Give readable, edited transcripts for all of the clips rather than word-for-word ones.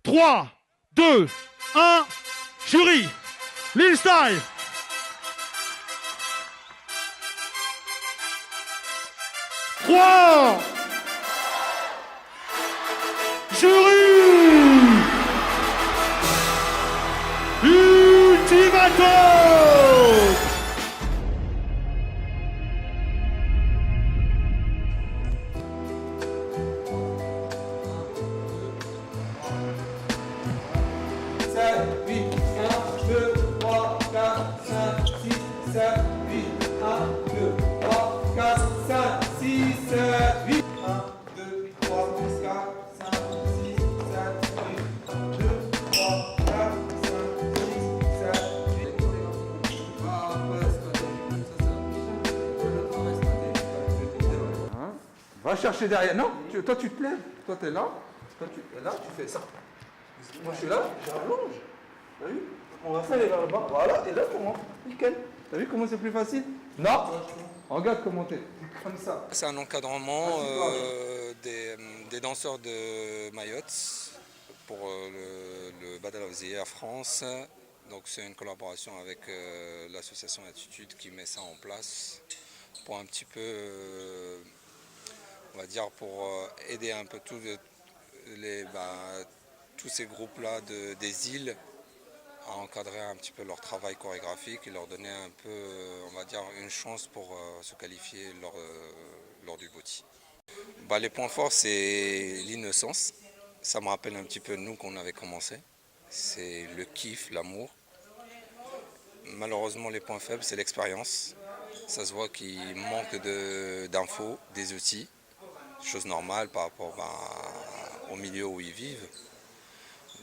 3, 2, 1, jury, Lil Style. Trois, jury, ultimatum. Va chercher derrière. Non, toi tu te lèves. Toi tu es là. Toi tu es là, tu fais ça. Moi je suis là, j'allonge. T'as vu? On va faire les vers le bas. Voilà, et là comment? Nickel. T'as vu comment c'est plus facile? Non. Regarde comment t'es. Comme ça. C'est un encadrement des danseurs de Mayotte pour le Battle of the Year France. Donc c'est une collaboration avec l'association Attitude qui met ça en place pour un petit peu, on va dire, pour aider un peu tous ces groupes-là des îles à encadrer un petit peu leur travail chorégraphique et leur donner un peu, on va dire, une chance pour se qualifier lors du BOTY. Les points forts, c'est l'innocence. Ça me rappelle un petit peu nous qu'on avait commencé. C'est le kiff, l'amour. Malheureusement, les points faibles, c'est l'expérience. Ça se voit qu'il manque d'infos, des outils, chose normale par rapport au milieu où ils vivent.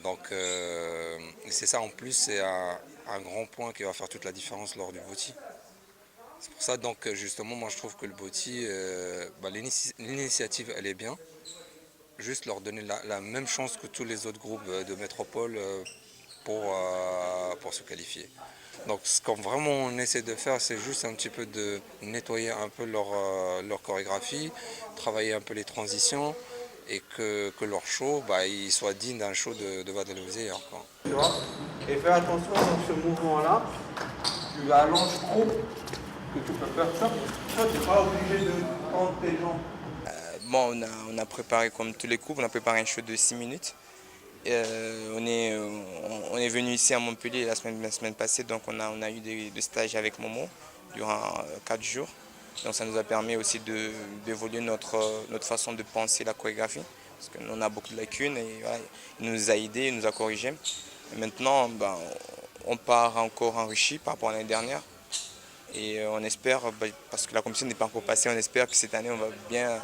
Donc c'est ça en plus, c'est un grand point qui va faire toute la différence lors du BOTY. C'est pour ça donc justement moi je trouve que le BOTY, l'initiative elle est bien. Juste leur donner la même chance que tous les autres groupes de métropole pour se qualifier. Donc ce qu'on vraiment on essaie de faire, c'est juste un petit peu de nettoyer un peu leur chorégraphie, travailler un peu les transitions et que leur show il soit digne d'un show de Battle of the Year. Tu vois? Et fais attention dans ce mouvement-là, tu allonges trop, que tu peux faire ça. Toi, tu n'es pas obligé de prendre tes jambes. On a préparé comme tous les groupes, on a préparé un show de 6 minutes. On est venu ici à Montpellier la semaine passée, donc on a eu des stages avec Momo durant 4 jours. Donc ça nous a permis aussi d'évoluer notre façon de penser la chorégraphie, parce qu'on a beaucoup de lacunes et voilà, il nous a aidés, il nous a corrigés. Et maintenant, on part encore enrichi par rapport à l'année dernière. Et on espère, parce que la compétition n'est pas encore passée, on espère que cette année on va bien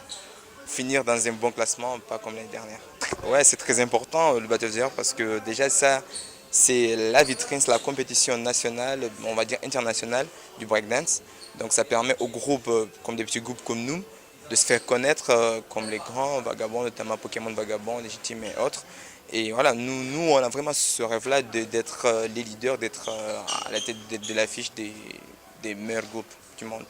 finir dans un bon classement, pas comme l'année dernière. Ouais, c'est très important le Battle of the Year parce que déjà ça, c'est la vitrine, c'est la compétition nationale, on va dire internationale du breakdance. Donc ça permet aux groupes, comme des petits groupes comme nous, de se faire connaître comme les grands vagabonds, notamment Pokémon Vagabond, Légitime et autres. Et voilà, nous on a vraiment ce rêve-là d'être les leaders, d'être à la tête de l'affiche des meilleurs groupes du monde.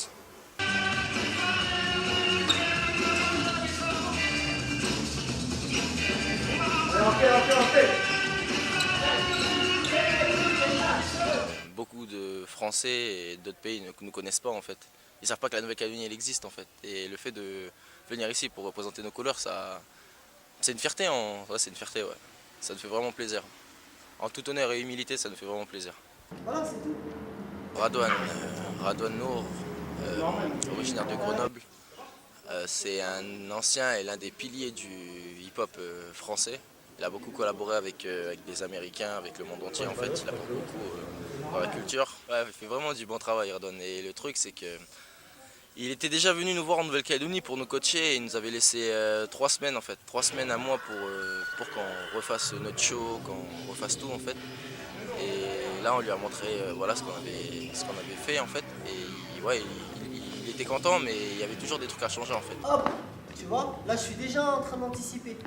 Beaucoup de Français et d'autres pays ne nous connaissent pas en fait. Ils ne savent pas que la Nouvelle-Calédonie elle existe en fait. Et le fait de venir ici pour représenter nos couleurs, c'est une fierté, c'est une fierté, ouais. Ça nous fait vraiment plaisir. En tout honneur et humilité, ça nous fait vraiment plaisir. Voilà, c'est tout. Radouane Nour, originaire de Grenoble, c'est un ancien et l'un des piliers du hip-hop français. Il a beaucoup collaboré avec des Américains, avec le monde entier en fait. Il apporte beaucoup dans la culture. Ouais, il fait vraiment du bon travail, Radouane. Et le truc, c'est que il était déjà venu nous voir en Nouvelle-Calédonie pour nous coacher et il nous avait laissé 3 semaines en fait, 3 semaines à moi pour qu'on refasse notre show, qu'on refasse tout en fait. Et là on lui a montré voilà ce qu'on avait fait en fait. Et ouais, il était content mais il y avait toujours des trucs à changer en fait. Hop, tu vois, là je suis déjà en train d'anticiper.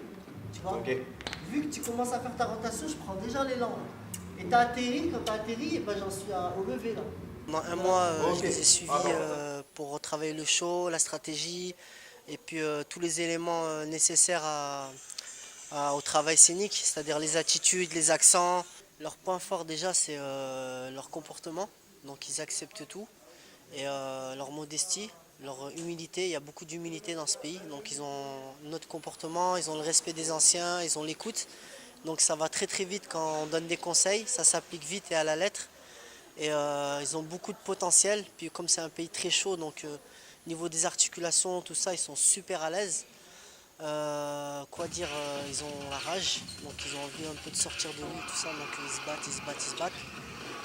Tu vois, Ok. vu que tu commences à faire ta rotation, je prends déjà l'élan. Et t'as atterri, quand t'as atterri, j'en suis au lever là. Pendant un mois, Ok. je les ai suivis pour retravailler le show, la stratégie et puis tous les éléments nécessaires à au travail scénique, c'est-à-dire les attitudes, les accents. Leur point fort déjà, c'est leur comportement. Donc ils acceptent tout. Et leur modestie, leur humilité. Il y a beaucoup d'humilité dans ce pays. Donc ils ont notre comportement, ils ont le respect des anciens, ils ont l'écoute. Donc ça va très très vite quand on donne des conseils. Ça s'applique vite et à la lettre. Et ils ont beaucoup de potentiel. Puis comme c'est un pays très chaud, donc niveau des articulations, tout ça, ils sont super à l'aise. Quoi dire, ils ont la rage, donc ils ont envie un peu de sortir de nous, tout ça, donc ils se battent, ils se battent, ils se battent.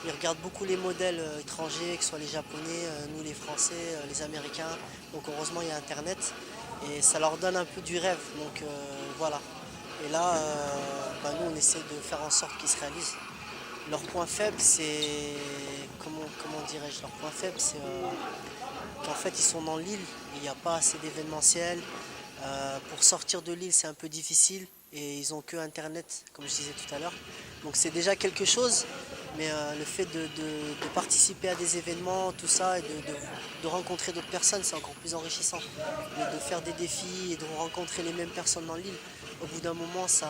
Ils regardent beaucoup les modèles étrangers, que ce soit les Japonais, nous les Français, les Américains. Donc heureusement il y a Internet et ça leur donne un peu du rêve. Donc voilà. Et là, nous on essaie de faire en sorte qu'ils se réalisent. Leur point faible, c'est comment dirais-je, leur point faible, c'est qu'en fait ils sont dans l'île, il n'y a pas assez d'événementiel. Pour sortir de l'île, c'est un peu difficile et ils n'ont que Internet, comme je disais tout à l'heure. Donc c'est déjà quelque chose, mais le fait de participer à des événements, tout ça, et de rencontrer d'autres personnes, c'est encore plus enrichissant. De faire des défis et de rencontrer les mêmes personnes dans l'île, au bout d'un moment, ça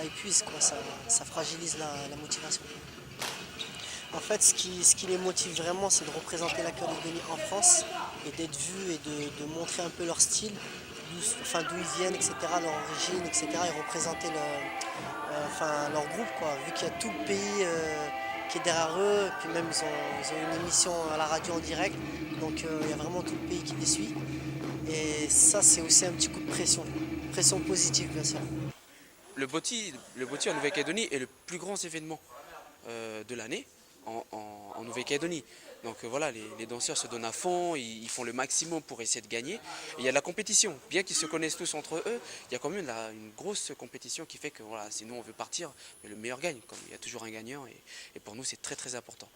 épuise, quoi, ça fragilise la motivation. En fait, ce qui les motive vraiment, c'est de représenter la Calédonie en France et d'être vus et de montrer un peu leur style, d'où ils viennent, etc., leur origine, etc., et représenter leur groupe, quoi, vu qu'il y a tout le pays qui est derrière eux, et puis même ils ont une émission à la radio en direct, donc il y a vraiment tout le pays qui les suit. Et ça, c'est aussi un petit coup de pression positive, bien sûr. Le Boti en Nouvelle-Calédonie est le plus grand événement de l'année en Nouvelle-Calédonie. Donc voilà, les danseurs se donnent à fond, ils font le maximum pour essayer de gagner. Et il y a de la compétition, bien qu'ils se connaissent tous entre eux, il y a quand même une grosse compétition qui fait que voilà, si nous on veut partir, mais le meilleur gagne. Comme il y a toujours un gagnant et pour nous c'est très très important.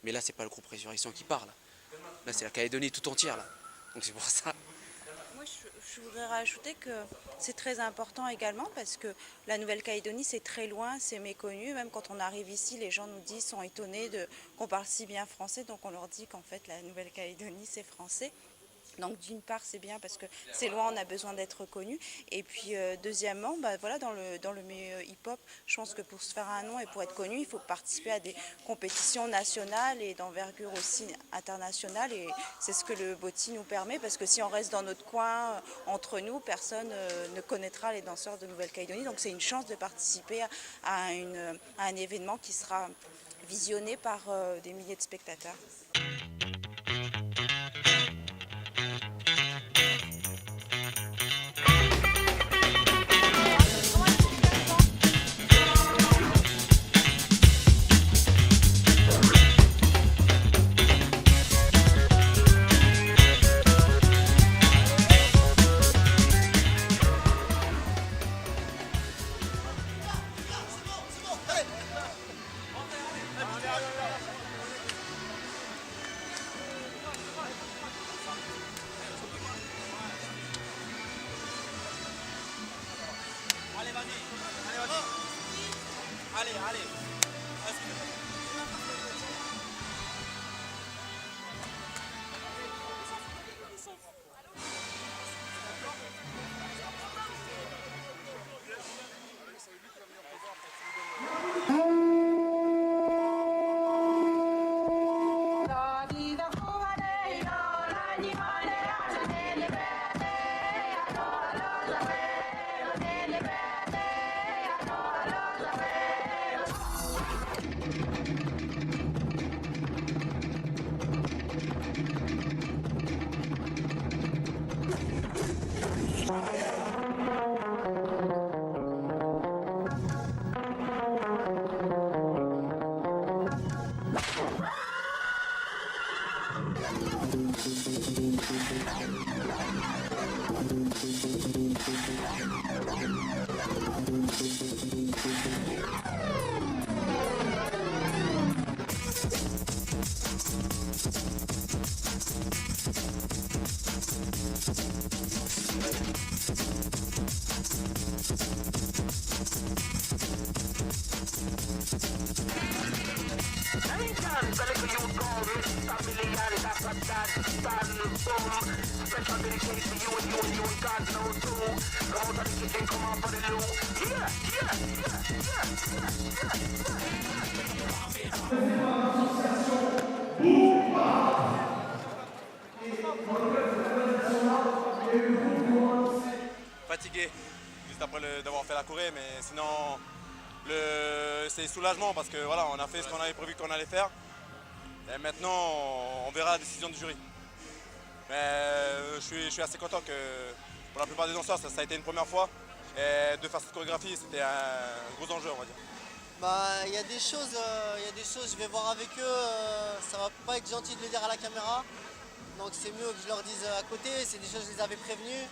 Mais là c'est pas le groupe Résurrection qui part là c'est la Calédonie tout entière là. Donc c'est pour ça. Moi, je voudrais rajouter que c'est très important également parce que la Nouvelle-Calédonie, c'est très loin, c'est méconnu. Même quand on arrive ici, les gens nous disent, sont étonnés qu'on parle si bien français. Donc on leur dit qu'en fait, la Nouvelle-Calédonie, c'est français. Donc d'une part c'est bien parce que c'est loin, on a besoin d'être reconnu. Et puis deuxièmement, voilà, dans le milieu hip-hop, je pense que pour se faire un nom et pour être connu, il faut participer à des compétitions nationales et d'envergure aussi internationale. Et c'est ce que le Boti nous permet parce que si on reste dans notre coin, entre nous, personne ne connaîtra les danseurs de Nouvelle-Calédonie. Donc c'est une chance de participer à un événement qui sera visionné par des milliers de spectateurs. Fatigué, juste après d'avoir fait la Corée, mais sinon c'est soulagement parce que voilà, on a fait ce qu'on avait prévu qu'on allait faire. Et maintenant, on verra la décision du jury. Mais je suis assez content que pour la plupart des danseurs, ça a été une première fois. Et de faire cette chorégraphie, c'était un gros enjeu, on va dire. Bah, il y a des choses, je vais voir avec eux, ça va pas être gentil de le dire à la caméra. Donc c'est mieux que je leur dise à côté, c'est des choses que je les avais prévenus.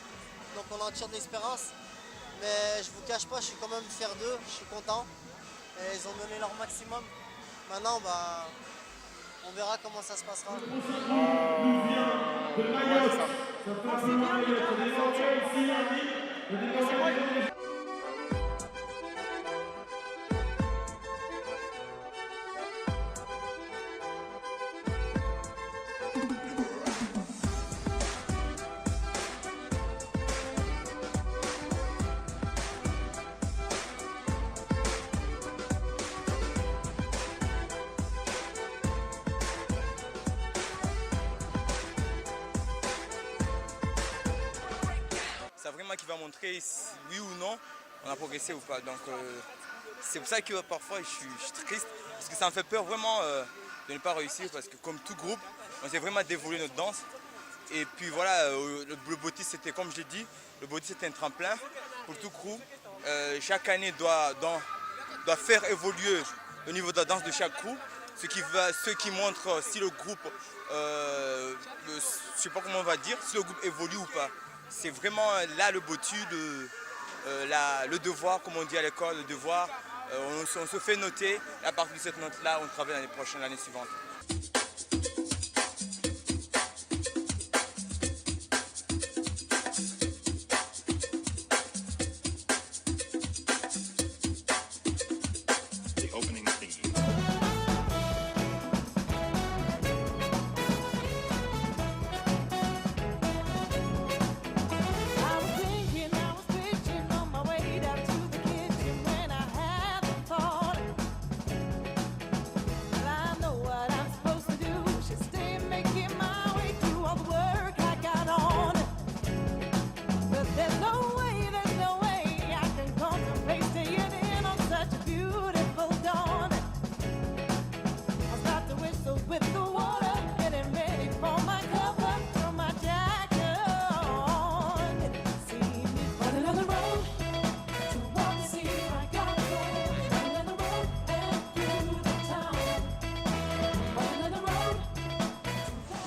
Donc on en tire de l'expérience. Mais je vous cache pas, je suis quand même fier d'eux, je suis content. Et ils ont donné leur maximum. Maintenant, bah, on verra comment ça se passera. C'est vraiment qui va montrer oui ou non on a progressé ou pas. Donc c'est pour ça que parfois je suis triste parce que ça me fait peur vraiment de ne pas réussir parce que comme tout groupe, on essaie vraiment d'évoluer notre danse. Et puis voilà, le body c'était comme je l'ai dit, le body c'était un tremplin pour tout groupe. Chaque année doit faire évoluer le niveau de la danse de chaque groupe, ce qui montre si le groupe, je ne sais pas comment on va dire, si le groupe évolue ou pas. C'est vraiment là le body, le devoir, comme on dit à l'école, le devoir. On se fait noter, et à partir de cette note-là, on travaille l'année prochaine, l'année suivante.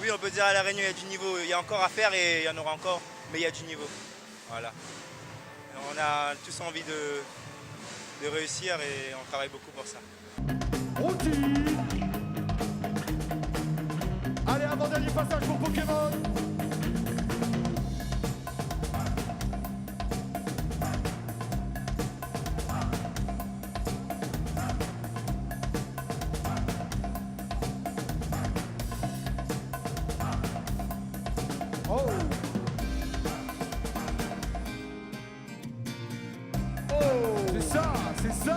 Oui, on peut dire à La Réunion, il y a du niveau. Il y a encore à faire et il y en aura encore, mais il y a du niveau. Voilà. On a tous envie de réussir et on travaille beaucoup pour ça. On tire. Allez, avant-dernier passage pour Pokémon. Oh. Oh. C'est ça, c'est ça.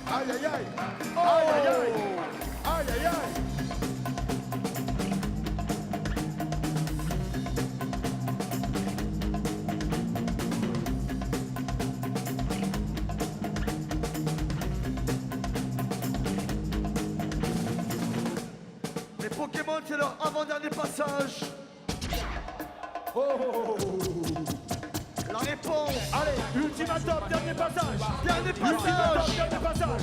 Aïe aïe aïe. Oh. Aïe aïe aïe. Aïe aïe aïe. Les Pokémon, c'est leur avant-dernier passage. Oh. La réponse. Allez, ultimatum, dernier passage. Dernier passage. Dernier passage.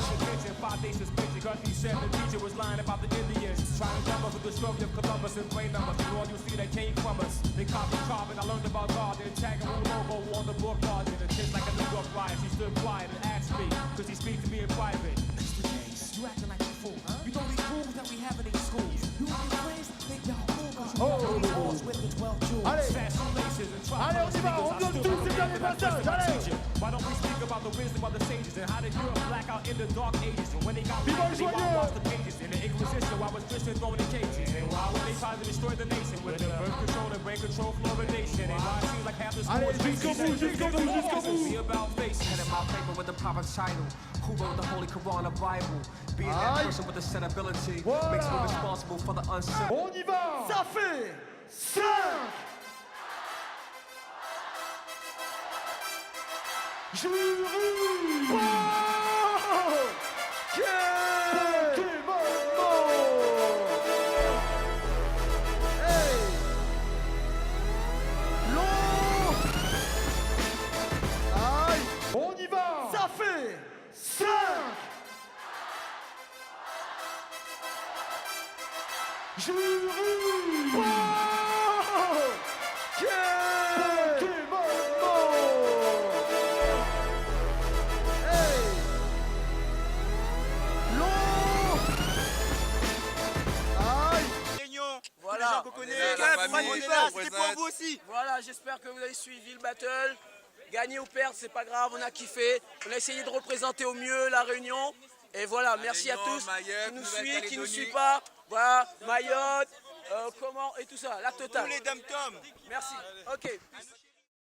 Got he said the teacher was lying about the Indians, trying to come up with the story of Columbus and brain numbers. And all you see that came from us. They copied carbon. I learned about God. The Taggart logo on the book card. And it tastes like a New York riot. She stood quiet and asked me, cause he speaks to me in private. Mr. James, you acting like a fool, huh? You know these rules that we have in these schools. You and your friends think y'all cool cause you got with the 12 jewels. Allez. stages and try Allez, on y va, on donne tous ces derniers passages, allez. Why don't we speak about the wisdom of the sages and how did Europe black out in the dark ages? And when they got Viva light, they Joyeux! whitewashed the pages. In the Inquisition, why was Christian thrown in cages? And why would they try to destroy the nation with the birth control and brain control fluoridation? And why it seems like half the school Allez, jusqu'au bout, jusqu'au bout, jusqu'au bout. be about face. Headed my paper with the proper title. Who wrote the Holy Quran, the Bible? Being that Aye. person with the sensibility Voilà. makes me responsible for the unseen. On y va. Ça fait 5. Jury. On y va. Ça fait 5. Jury. Voilà, c'était pour vous aussi. Voilà, j'espère que vous avez suivi le battle. Gagner ou perdre, c'est pas grave, on a kiffé. On a essayé de représenter au mieux la Réunion. Et voilà, merci à tous qui nous suivent, qui nous suivent pas. Voilà, Mayotte, comment et tout ça, la totale. Tous les dom-toms. Merci. Ok.